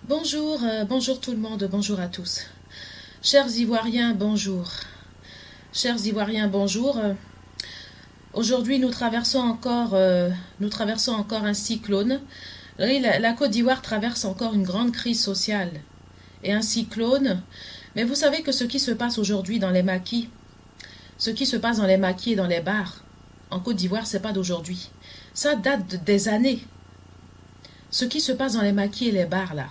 Bonjour, bonjour tout le monde, bonjour à tous. Chers Ivoiriens, bonjour. Chers Ivoiriens, bonjour. Aujourd'hui, nous traversons encore un cyclone. Oui, la Côte d'Ivoire traverse encore une grande crise sociale et un cyclone. Mais vous savez que ce qui se passe aujourd'hui dans les maquis, ce qui se passe dans les maquis et dans les bars, en Côte d'Ivoire, c'est pas d'aujourd'hui. Ça date des années. Ce qui se passe dans les maquis et les bars, là,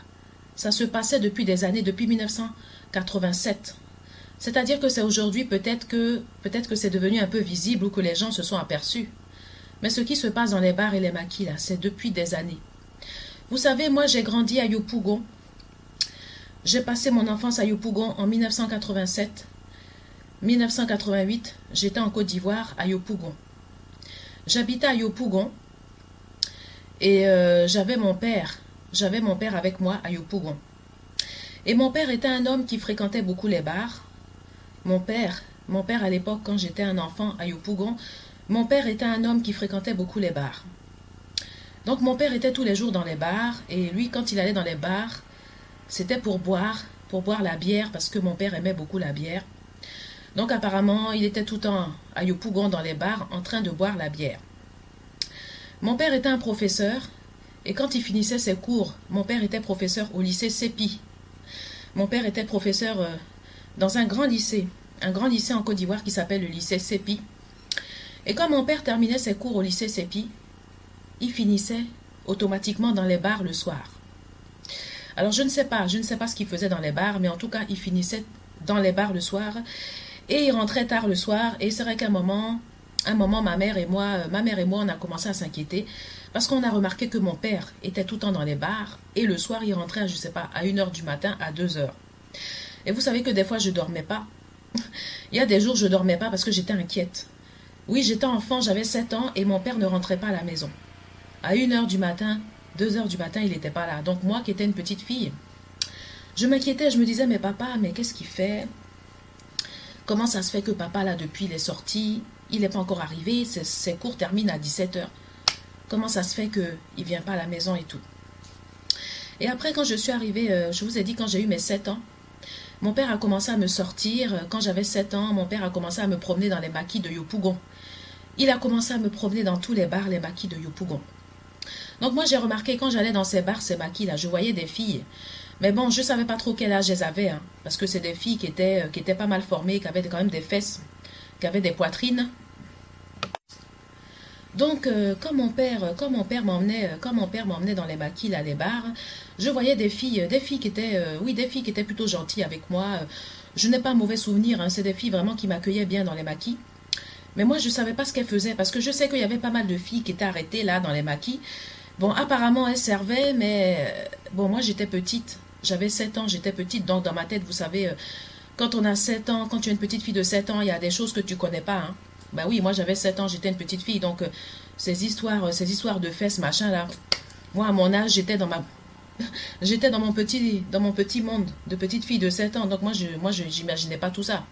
ça se passait depuis des années, depuis 1987. C'est-à-dire que c'est aujourd'hui peut-être que c'est devenu un peu visible ou que les gens se sont aperçus. Mais ce qui se passe dans les bars et les maquis, là, c'est depuis des années. Vous savez, moi, j'ai grandi à Yopougon. J'ai passé mon enfance à Yopougon en 1987. 1988, j'étais en Côte d'Ivoire, à Yopougon. J'habitais à Yopougon et j'avais mon père avec moi à Yopougon. Et mon père était un homme qui fréquentait beaucoup les bars. Mon père à l'époque, quand j'étais un enfant à Yopougon, mon père était un homme qui fréquentait beaucoup les bars. Donc mon père était tous les jours dans les bars, et lui, quand il allait dans les bars, c'était pour boire la bière, parce que mon père aimait beaucoup la bière. Donc apparemment, il était tout le temps à Yopougon dans les bars, en train de boire la bière. Mon père était un professeur, et quand il finissait ses cours, mon père était professeur au lycée Sépi. Mon père était professeur dans un grand lycée en Côte d'Ivoire qui s'appelle le lycée Sépi. Et quand mon père terminait ses cours au lycée Sépi, il finissait automatiquement dans les bars le soir. Alors je ne sais pas ce qu'il faisait dans les bars, mais en tout cas, il finissait dans les bars le soir et il rentrait tard le soir. Et c'est vrai qu'à un moment, ma mère et moi, on a commencé à s'inquiéter parce qu'on a remarqué que mon père était tout le temps dans les bars et le soir, il rentrait, je ne sais pas, à 1h du matin, à 2h. Et vous savez que des fois, je ne dormais pas. Il y a des jours, je ne dormais pas parce que j'étais inquiète. Oui, j'étais enfant, j'avais 7 ans et mon père ne rentrait pas à la maison. À 1h du matin, 2h du matin, il n'était pas là. Donc moi, qui étais une petite fille, je m'inquiétais, je me disais, mais papa, mais qu'est-ce qu'il fait? Comment ça se fait que papa, là, depuis il est sorti, il n'est pas encore arrivé, ses cours terminent à 17h. Comment ça se fait qu'il ne vient pas à la maison et tout? Et après, quand je suis arrivée, je vous ai dit, quand j'ai eu mes 7 ans, mon père a commencé à me sortir. Quand j'avais 7 ans, mon père a commencé à me promener dans les maquis de Yopougon. Il a commencé à me promener dans tous les bars, les maquis de Yopougon. Donc moi, j'ai remarqué, quand j'allais dans ces bars, ces maquis-là, je voyais des filles. Mais bon, je ne savais pas trop quel âge elles avaient, hein, parce que c'est des filles qui étaient pas mal formées, qui avaient quand même des fesses, qui avaient des poitrines. Donc, quand mon père m'emmenait dans les maquis, là, les bars, je voyais des filles qui étaient plutôt gentilles avec moi. Je n'ai pas un mauvais souvenir, hein, c'est des filles vraiment qui m'accueillaient bien dans les maquis. Mais moi, je ne savais pas ce qu'elles faisaient, parce que je sais qu'il y avait pas mal de filles qui étaient arrêtées là dans les maquis. Bon, apparemment, elles servaient, mais bon, moi, j'étais petite. J'avais 7 ans, j'étais petite, donc dans ma tête, vous savez, quand on a 7 ans, quand tu es une petite fille de 7 ans, il y a des choses que tu connais pas, hein. Ben oui, moi j'avais 7 ans, j'étais une petite fille, donc ces histoires de fesses, machin là, moi à mon âge, j'étais dans mon petit monde de petite fille de 7 ans, donc moi j'imaginais pas tout ça.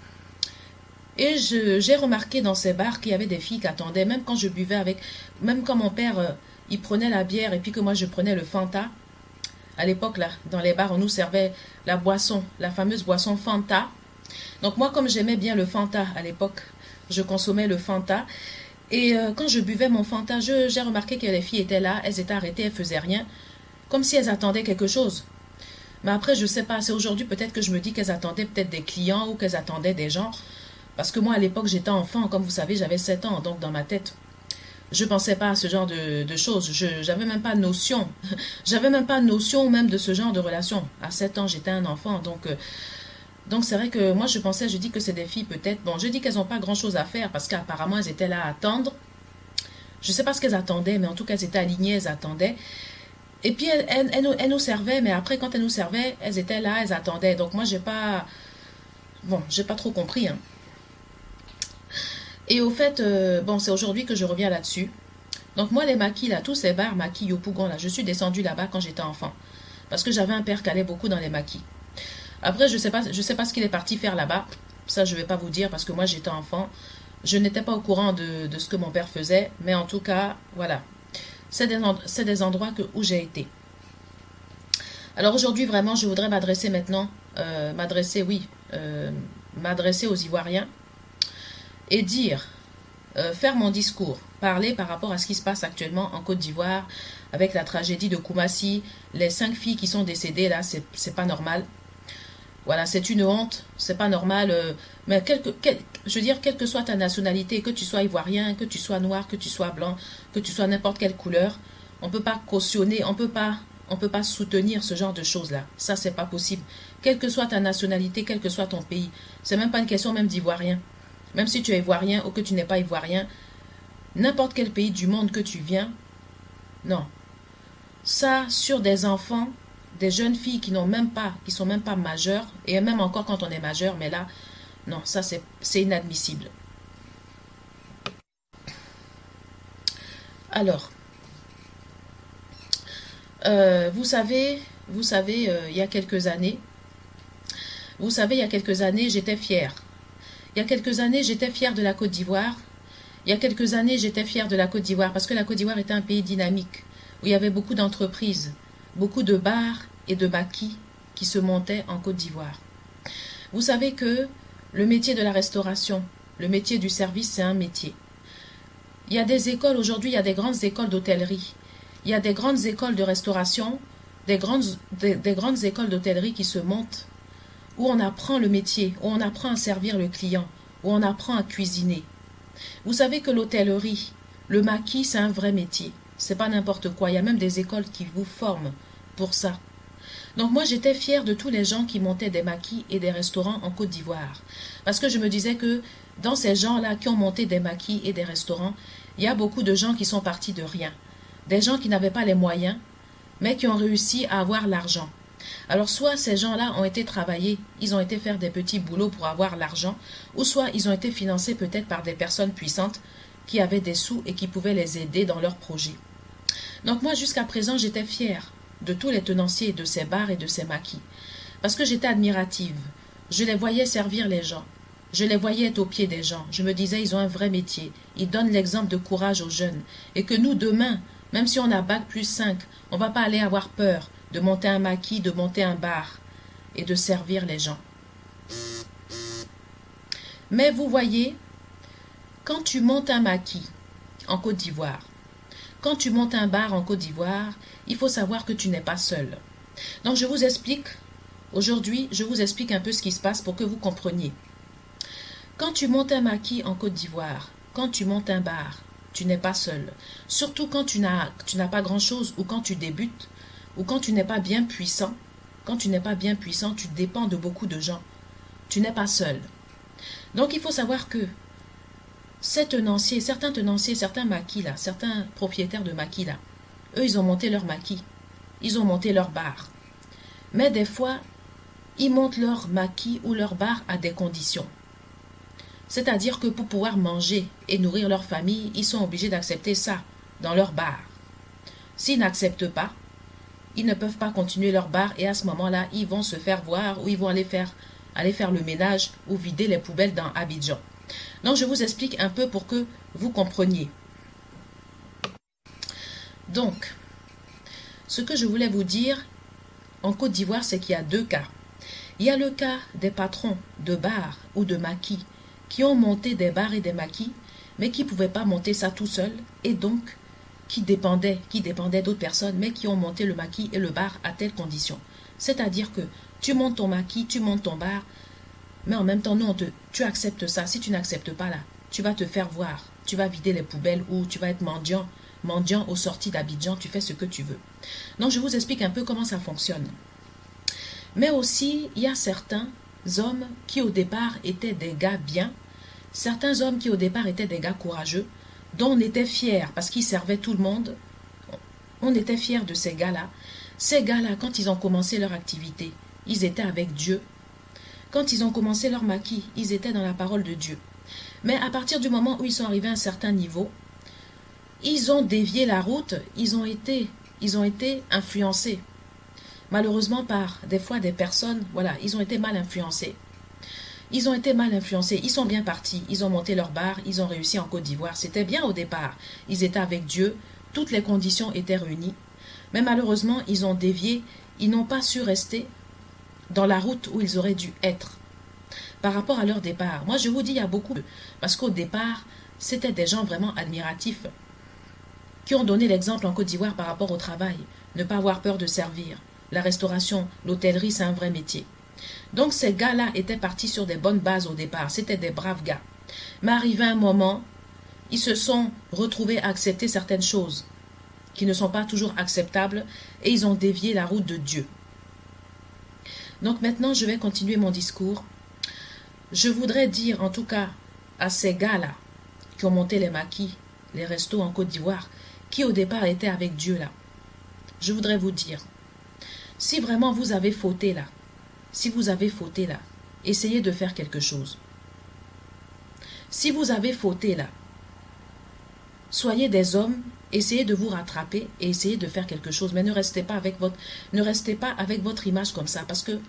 Et j'ai remarqué dans ces bars qu'il y avait des filles qui attendaient, même quand je buvais même quand mon père, il prenait la bière et puis que moi je prenais le Fanta. À l'époque, là, dans les bars, on nous servait la boisson, la fameuse boisson Fanta. Donc moi, comme j'aimais bien le Fanta à l'époque, je consommais le Fanta. Et quand je buvais mon Fanta, j'ai remarqué que les filles étaient là, elles étaient arrêtées, elles faisaient rien, comme si elles attendaient quelque chose. Mais après, je sais pas, c'est aujourd'hui peut-être que je me dis qu'elles attendaient peut-être des clients ou qu'elles attendaient des gens. Parce que moi, à l'époque, j'étais enfant, comme vous savez, j'avais 7 ans, donc dans ma tête, je pensais pas à ce genre de choses. J'avais même pas notion. J'avais même pas notion même de ce genre de relation. À 7 ans, j'étais un enfant, donc c'est vrai que moi je dis que c'est des filles peut-être, bon je dis qu'elles n'ont pas grand chose à faire parce qu'apparemment elles étaient là à attendre. Je ne sais pas ce qu'elles attendaient, mais en tout cas elles étaient alignées, elles attendaient. Et puis elles nous servaient, mais après quand elles nous servaient, elles étaient là, elles attendaient. Donc moi j'ai pas trop compris, hein. Et au fait, bon c'est aujourd'hui que je reviens là-dessus. Donc moi les maquis là, tous ces bars maquis Yopougon là, je suis descendue là-bas quand j'étais enfant. Parce que j'avais un père qui allait beaucoup dans les maquis. Après, je sais pas ce qu'il est parti faire là-bas. Ça, je vais pas vous dire parce que moi, j'étais enfant. Je n'étais pas au courant de ce que mon père faisait. Mais en tout cas, voilà. C'est des endroits où j'ai été. Alors aujourd'hui, vraiment, je voudrais m'adresser maintenant, m'adresser aux Ivoiriens et dire, faire mon discours, parler par rapport à ce qui se passe actuellement en Côte d'Ivoire avec la tragédie de Koumassi, les 5 filles qui sont décédées là, c'est pas normal. Voilà, c'est une honte, c'est pas normal. Mais je veux dire, quelle que soit ta nationalité, que tu sois ivoirien, que tu sois noir, que tu sois blanc, que tu sois n'importe quelle couleur, on peut pas cautionner, on peut pas soutenir ce genre de choses-là. Ça, c'est pas possible. Quelle que soit ta nationalité, quel que soit ton pays, c'est même pas une question même d'ivoirien. Même si tu es ivoirien ou que tu n'es pas ivoirien, n'importe quel pays du monde que tu viens, non. Ça, sur des enfants, des jeunes filles qui sont même pas majeures, et même encore quand on est majeur, mais là, non, ça c'est inadmissible. Alors, vous savez, il y a quelques années, j'étais fière. Il y a quelques années, j'étais fière de la Côte d'Ivoire. Il y a quelques années, j'étais fière de la Côte d'Ivoire parce que la Côte d'Ivoire était un pays dynamique, où il y avait beaucoup d'entreprises, beaucoup de bars et de maquis qui se montaient en Côte d'Ivoire. Vous savez que le métier de la restauration, le métier du service, c'est un métier. Il y a des écoles, aujourd'hui, il y a des grandes écoles d'hôtellerie. Il y a des grandes écoles de restauration, des grandes écoles d'hôtellerie qui se montent, où on apprend le métier, où on apprend à servir le client, où on apprend à cuisiner. Vous savez que l'hôtellerie, le maquis, c'est un vrai métier. C'est pas n'importe quoi. Il y a même des écoles qui vous forment pour ça. Donc moi, j'étais fière de tous les gens qui montaient des maquis et des restaurants en Côte d'Ivoire. Parce que je me disais que dans ces gens-là qui ont monté des maquis et des restaurants, il y a beaucoup de gens qui sont partis de rien. Des gens qui n'avaient pas les moyens, mais qui ont réussi à avoir l'argent. Alors soit ces gens-là ont été travailler, ils ont été faire des petits boulots pour avoir l'argent, ou soit ils ont été financés peut-être par des personnes puissantes qui avaient des sous et qui pouvaient les aider dans leurs projets. Donc moi, jusqu'à présent, j'étais fière de tous les tenanciers de ces bars et de ces maquis, parce que j'étais admirative. Je les voyais servir les gens. Je les voyais être au pied des gens. Je me disais, ils ont un vrai métier. Ils donnent l'exemple de courage aux jeunes. Et que nous, demain, même si on a bac+5, on ne va pas aller avoir peur de monter un maquis, de monter un bar et de servir les gens. Mais vous voyez, quand tu montes un maquis en Côte d'Ivoire, quand tu montes un bar en Côte d'Ivoire, il faut savoir que tu n'es pas seul. Donc je vous explique, aujourd'hui, je vous explique un peu ce qui se passe pour que vous compreniez. Quand tu montes un maquis en Côte d'Ivoire, quand tu montes un bar, tu n'es pas seul. Surtout quand tu n'as pas grand-chose ou quand tu débutes ou quand tu n'es pas bien puissant. Quand tu n'es pas bien puissant, tu dépends de beaucoup de gens. Tu n'es pas seul. Donc il faut savoir que certains tenanciers, certains maquis là, certains propriétaires de maquis là, eux ils ont monté leur maquis, ils ont monté leur bar. Mais des fois, ils montent leur maquis ou leur bar à des conditions. C'est-à-dire que pour pouvoir manger et nourrir leur famille, ils sont obligés d'accepter ça dans leur bar. S'ils n'acceptent pas, ils ne peuvent pas continuer leur bar et à ce moment-là, ils vont se faire voir ou ils vont aller faire le ménage ou vider les poubelles dans Abidjan. Donc je vous explique un peu pour que vous compreniez. Donc, ce que je voulais vous dire en Côte d'Ivoire, c'est qu'il y a 2 cas. Il y a le cas des patrons de bars ou de maquis qui ont monté des bars et des maquis, mais qui ne pouvaient pas monter ça tout seuls, et donc qui dépendaient d'autres personnes, mais qui ont monté le maquis et le bar à telle condition. C'est-à-dire que tu montes ton maquis, tu montes ton bar, mais en même temps, tu acceptes ça. Si tu n'acceptes pas là, tu vas te faire voir, tu vas vider les poubelles ou tu vas être mendiant aux sorties d'Abidjan, tu fais ce que tu veux. Donc je vous explique un peu comment ça fonctionne. Mais aussi, il y a certains hommes qui au départ étaient des gars bien, certains hommes qui au départ étaient des gars courageux, dont on était fiers parce qu'ils servaient tout le monde. On était fiers de ces gars-là. Ces gars-là, quand ils ont commencé leur activité, ils étaient avec Dieu. Quand ils ont commencé leur maquis, ils étaient dans la parole de Dieu. Mais à partir du moment où ils sont arrivés à un certain niveau, ils ont dévié la route, ils ont été influencés. Malheureusement par des fois des personnes, voilà, ils ont été mal influencés. Ils ont été mal influencés, ils sont bien partis, ils ont monté leur bar, ils ont réussi en Côte d'Ivoire. C'était bien au départ, ils étaient avec Dieu, toutes les conditions étaient réunies. Mais malheureusement, ils ont dévié, ils n'ont pas su rester dans la route où ils auraient dû être par rapport à leur départ. Moi, je vous dis, il y a beaucoup, parce qu'au départ, c'était des gens vraiment admiratifs qui ont donné l'exemple en Côte d'Ivoire par rapport au travail, ne pas avoir peur de servir. La restauration, l'hôtellerie, c'est un vrai métier. Donc ces gars-là étaient partis sur des bonnes bases au départ, c'était des braves gars. Mais arrivé un moment, ils se sont retrouvés à accepter certaines choses qui ne sont pas toujours acceptables et ils ont dévié la route de Dieu. Donc maintenant, je vais continuer mon discours. Je voudrais dire en tout cas à ces gars-là qui ont monté les maquis, les restos en Côte d'Ivoire, qui au départ étaient avec Dieu là. Je voudrais vous dire, si vraiment vous avez fauté là, essayez de faire quelque chose. Si vous avez fauté là, soyez des hommes, essayez de vous rattraper et essayez de faire quelque chose. Mais ne restez pas avec votre image comme ça, parce que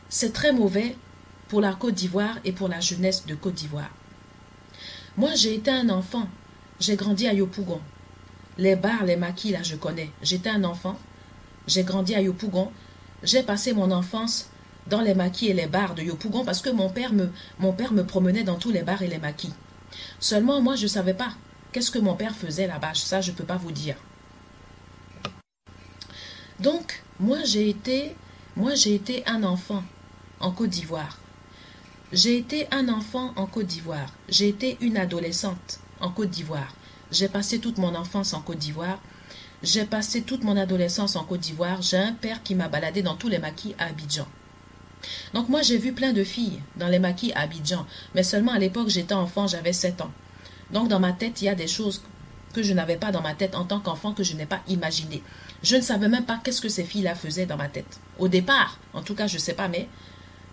c'est très mauvais pour la Côte d'Ivoire et pour la jeunesse de Côte d'Ivoire. Moi, j'ai été un enfant. J'ai grandi à Yopougon. Les bars, les maquis, là, je connais. J'étais un enfant. J'ai grandi à Yopougon. J'ai passé mon enfance dans les maquis et les bars de Yopougon parce que mon père me promenait dans tous les bars et les maquis. Seulement, moi, je ne savais pas qu'est-ce que mon père faisait là-bas. Ça, je ne peux pas vous dire. Donc, moi, j'ai été un enfant en Côte d'Ivoire. J'ai été un enfant en Côte d'Ivoire. J'ai été une adolescente en Côte d'Ivoire. J'ai passé toute mon enfance en Côte d'Ivoire. J'ai passé toute mon adolescence en Côte d'Ivoire. J'ai un père qui m'a baladé dans tous les maquis à Abidjan. Donc moi, j'ai vu plein de filles dans les maquis à Abidjan. Mais seulement à l'époque, j'étais enfant, j'avais 7 ans. Donc dans ma tête, il y a des choses que je n'avais pas dans ma tête en tant qu'enfant que je n'ai pas imaginé. Je ne savais même pas qu'est-ce que ces filles-là faisaient dans ma tête. Au départ, en tout cas, je ne sais pas, mais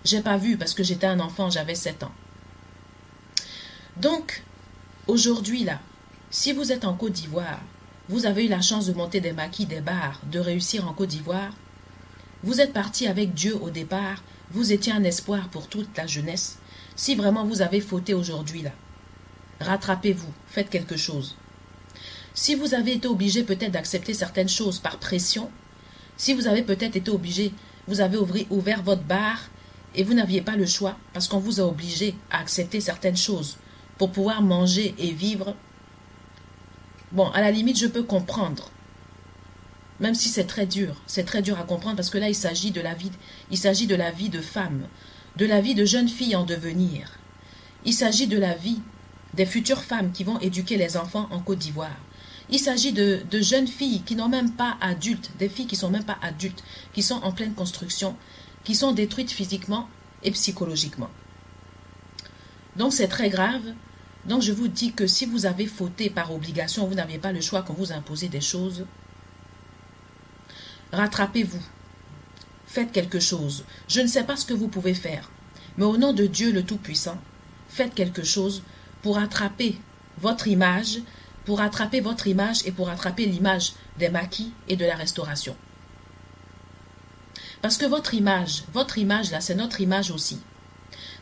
j'ai pas vu parce que j'étais un enfant, j'avais 7 ans. Donc, aujourd'hui, là, si vous êtes en Côte d'Ivoire, vous avez eu la chance de monter des maquis, des bars, de réussir en Côte d'Ivoire, vous êtes parti avec Dieu au départ, vous étiez un espoir pour toute la jeunesse. Si vraiment vous avez fauté aujourd'hui, là, rattrapez-vous, faites quelque chose. Si vous avez été obligé peut-être d'accepter certaines choses par pression, si vous avez peut-être été obligé, vous avez ouvert votre bar et vous n'aviez pas le choix parce qu'on vous a obligé à accepter certaines choses pour pouvoir manger et vivre. Bon, à la limite, je peux comprendre. Même si c'est très dur à comprendre parce que là, il s'agit de la vie de femmes, de la vie de jeunes filles en devenir. Il s'agit de la vie des futures femmes qui vont éduquer les enfants en Côte d'Ivoire. Il s'agit de jeunes filles qui n'ont même pas adultes, des filles qui ne sont même pas adultes, qui sont en pleine construction, qui sont détruites physiquement et psychologiquement. Donc c'est très grave. Donc je vous dis que si vous avez fauté par obligation, vous n'aviez pas le choix qu'on vous impose des choses, rattrapez-vous. Faites quelque chose. Je ne sais pas ce que vous pouvez faire, mais au nom de Dieu le Tout-Puissant, faites quelque chose pour attraper votre image, et pour attraper l'image des maquis et de la restauration. Parce que votre image là, c'est notre image aussi.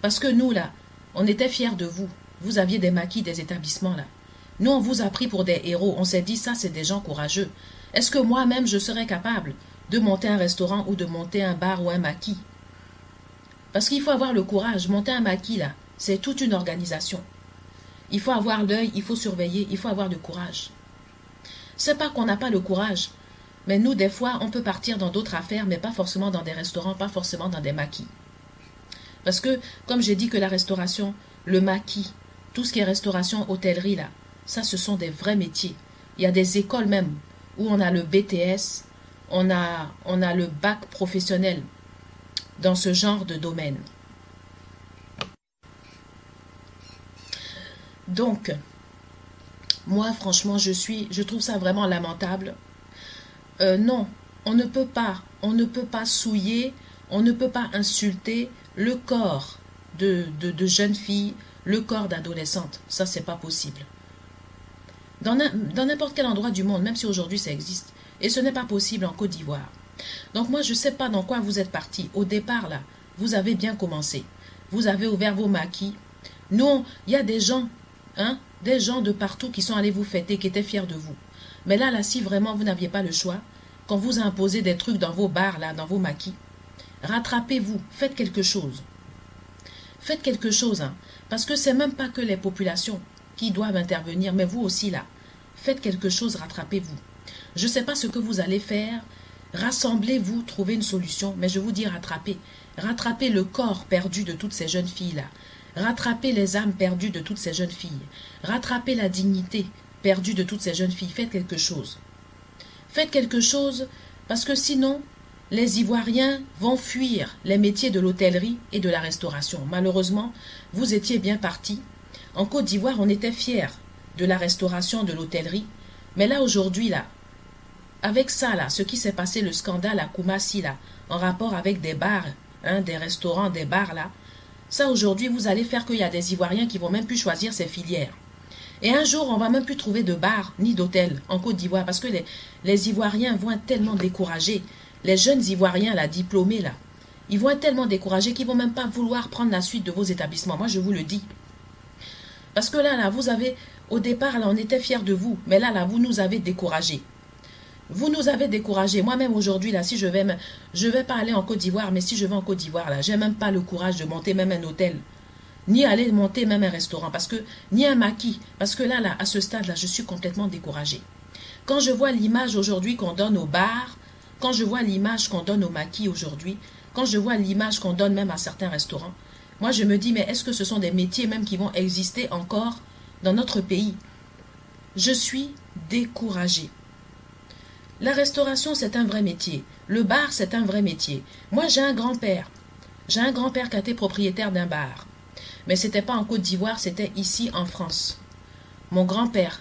Parce que nous là, on était fiers de vous. Vous aviez des maquis, des établissements là. Nous, on vous a pris pour des héros. On s'est dit, ça, c'est des gens courageux. Est-ce que moi-même, je serais capable de monter un restaurant ou de monter un bar ou un maquis? Parce qu'il faut avoir le courage. Monter un maquis là, c'est toute une organisation. Il faut avoir l'œil, il faut surveiller, il faut avoir le courage. C'est pas qu'on n'a pas le courage, mais nous, des fois, on peut partir dans d'autres affaires, mais pas forcément dans des restaurants, pas forcément dans des maquis. Parce que, comme j'ai dit que la restauration, le maquis, tout ce qui est restauration, hôtellerie, là, ça, ce sont des vrais métiers. Il y a des écoles même où on a le BTS, on a le bac professionnel dans ce genre de domaine. Donc, moi, franchement, je trouve ça vraiment lamentable. Non, on ne peut pas souiller, on ne peut pas insulter le corps de jeunes filles, le corps d'adolescentes. Ça, c'est pas possible. Dans n'importe quel endroit du monde, même si aujourd'hui ça existe, et ce n'est pas possible en Côte d'Ivoire. Donc moi, je ne sais pas dans quoi vous êtes partis. Au départ, là, vous avez bien commencé. Vous avez ouvert vos maquis. Non, il y a des gens de partout qui sont allés vous fêter, qui étaient fiers de vous. Mais là, si vraiment vous n'aviez pas le choix, qu'on vous a imposé des trucs dans vos bars, là, dans vos maquis. Rattrapez-vous, faites quelque chose. Faites quelque chose, hein, parce que c'est même pas que les populations qui doivent intervenir, mais vous aussi là. Faites quelque chose, rattrapez-vous. Je ne sais pas ce que vous allez faire. Rassemblez-vous, trouvez une solution, mais je vous dis rattrapez. Rattrapez le corps perdu de toutes ces jeunes filles-là. Rattrapez les âmes perdues de toutes ces jeunes filles. Rattrapez la dignité perdue de toutes ces jeunes filles. Faites quelque chose. Faites quelque chose parce que sinon, les Ivoiriens vont fuir les métiers de l'hôtellerie et de la restauration. Malheureusement, vous étiez bien partis. En Côte d'Ivoire, on était fiers de la restauration, de l'hôtellerie. Mais là, aujourd'hui, là, avec ça, là, ce qui s'est passé, le scandale à Koumassi, là, en rapport avec des bars, hein, des restaurants, des bars, là, ça, aujourd'hui, vous allez faire qu'il y a des Ivoiriens qui vont même plus choisir ces filières. Et un jour, on va même plus trouver de bars ni d'hôtels en Côte d'Ivoire parce que les Ivoiriens vont être tellement découragés. Les jeunes Ivoiriens, là, diplômés, là, ils vont être tellement découragés qu'ils ne vont même pas vouloir prendre la suite de vos établissements. Moi, je vous le dis. Parce que là, vous avez, au départ, là, on était fiers de vous. Mais là, vous nous avez découragés. Vous nous avez découragés. Moi-même, aujourd'hui, là, si je vais pas aller en Côte d'Ivoire, mais si je vais en Côte d'Ivoire, là, j'ai même pas le courage de monter même un hôtel. Ni aller monter même un restaurant. Parce que, ni un maquis. Parce que là, à ce stade-là, je suis complètement découragée. Quand je vois l'image aujourd'hui qu'on donne aux bars, quand je vois l'image qu'on donne aux maquis aujourd'hui, quand je vois l'image qu'on donne même à certains restaurants, moi je me dis, mais est-ce que ce sont des métiers même qui vont exister encore dans notre pays? Je suis découragée. La restauration, c'est un vrai métier. Le bar, c'est un vrai métier. Moi, j'ai un grand-père. J'ai un grand-père qui a été propriétaire d'un bar. Mais ce n'était pas en Côte d'Ivoire, c'était ici en France. Mon grand-père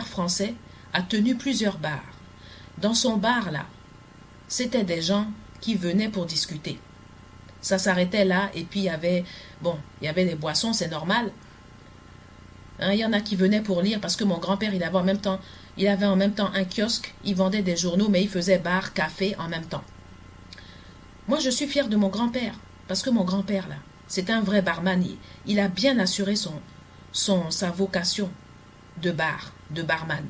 français, a tenu plusieurs bars. Dans son bar, là, c'était des gens qui venaient pour discuter. Ça s'arrêtait là, et puis il y avait des boissons, c'est normal. Hein, il y en a qui venaient pour lire, parce que mon grand-père, il avait en même temps un kiosque, il vendait des journaux, mais il faisait bar, café en même temps. Moi, je suis fière de mon grand-père, parce que mon grand-père, là, c'est un vrai barman. Il a bien assuré sa vocation de barman.